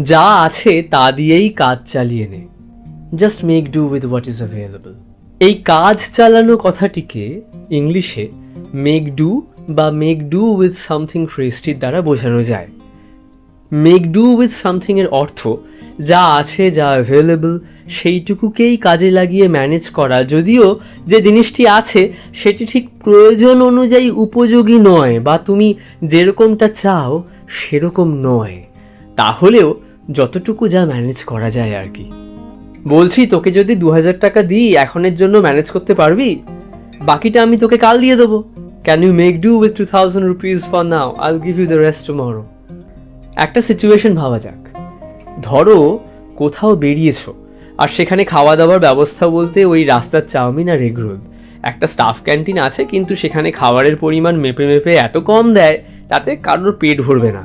যা আছে তা দিয়েই কাজ চালিয়ে নে, just make do with what is available. এই কাজ চালানো কথাটিকে ইংলিশে মেক ডু বা মেক ডু উইথ সামথিং ফ্রেজটির দ্বারা বোঝানো যায়। মেক ডু উইথ সামথিংয়ের অর্থ যা আছে, যা অ্যাভেলেবল, সেইটুকুকেই কাজে লাগিয়ে ম্যানেজ করা, যদিও যে জিনিসটি আছে সেটি ঠিক প্রয়োজন অনুযায়ী উপযোগী নয় বা তুমি যেরকমটা চাও সেরকম নয়, তাহলেও যতটুকু যা ম্যানেজ করা যায় আর কি। বলছি, তোকে যদি 2000 টাকা দিই এখনের জন্য ম্যানেজ করতে পারবি? বাকিটা আমি তোকে কাল দিয়ে দেবো। Can you make do with 2000 rupees for now? I will give you the rest tomorrow. একটা সিচুয়েশন ভাবা যাক। ধরো কোথাও বেরিয়েছো আর সেখানে খাওয়া দাওয়ার ব্যবস্থা বলতে ওই রাস্তার চাউমিন আর এগ রোল। একটা স্টাফ ক্যান্টিন আছে, কিন্তু সেখানে খাবারের পরিমাণ মেপে মেপে এত কম দেয় তাতে কারোর পেট ভরবে না,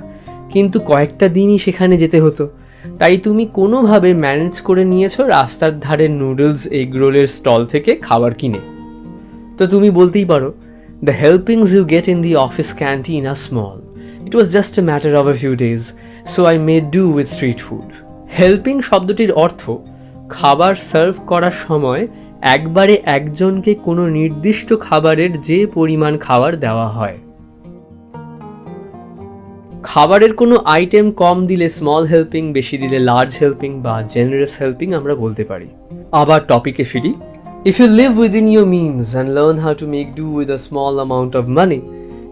কিন্তু কয়েকটা দিনই সেখানে যেতে হতো। তাই তুমি কোনোভাবে ম্যানেজ করে নিয়েছো রাস্তার ধারে নুডলস এগ রোলের স্টল থেকে খাবার কিনে। তো তুমি বলতেই পারো, the helpings you get in the office canteen are small, it was just a matter of a few days, so I made do with street food. Helping শব্দটির অর্থ খাবার সার্ভ করার সময় একবারে একজনকে কোনো নির্দিষ্ট খাবারের যে পরিমাণ খাবার দেওয়া হয়। খাবারের কোনো আইটেম কম দিলে স্মল হেল্পিং, বেশি দিলে লার্জ হেল্পিং বা জেনারেস হেল্পিং আমরা বলতে পারি। আবার টপিকে ফিরি। If you live within your means and learn how to make do with a small amount of money,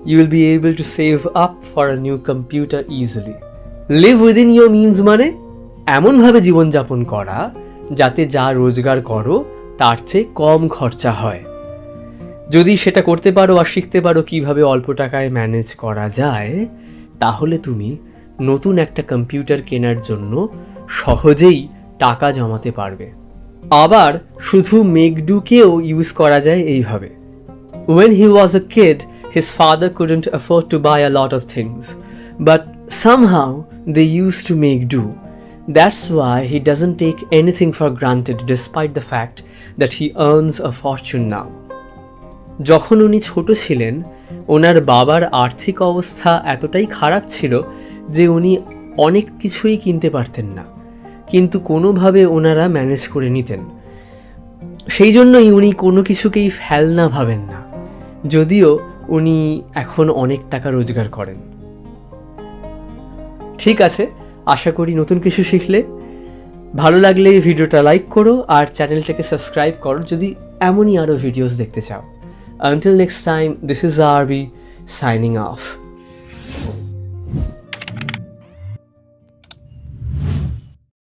you will be able to save up for a new computer easily. Live within your means মানে এমনভাবে জীবনযাপন করা যাতে যা রোজগার করো তার চেয়ে কম খরচা হয়। যদি সেটা করতে পারো আর শিখতে পারো কিভাবে অল্প টাকায় ম্যানেজ করা যায়, তাহলে তুমি নতুন একটা কম্পিউটার কেনার জন্য সহজেই টাকা জমাতে পারবে। আবার শুধু মেক ডুকেও ইউজ করা যায় এইভাবে। When he was a kid, his father couldn't afford to buy a lot of things, but somehow they used to make do. That's why he doesn't take anything for granted despite the fact that he earns a fortune now. যখন উনি ছোট ছিলেন, ওনার বাবার আর্থিক অবস্থা এতটাই খারাপ ছিল যে উনি অনেক কিছুই কিনতে পারতেন না, কিন্তু কোনোভাবে ওনারা ম্যানেজ করে নিতেন। সেই জন্যই উনি কোনো কিছুকেই ফেলনা ভাবেন না, যদিও উনি এখন অনেক টাকা রোজগার করেন। ঠিক আছে, আশা করি নতুন কিছু শিখলে। ভালো লাগলে ভিডিওটা লাইক করো আর চ্যানেলটাকে সাবস্ক্রাইব করো যদি এমনই আরও ভিডিওস দেখতে চাও। Until next time, this is RB signing off.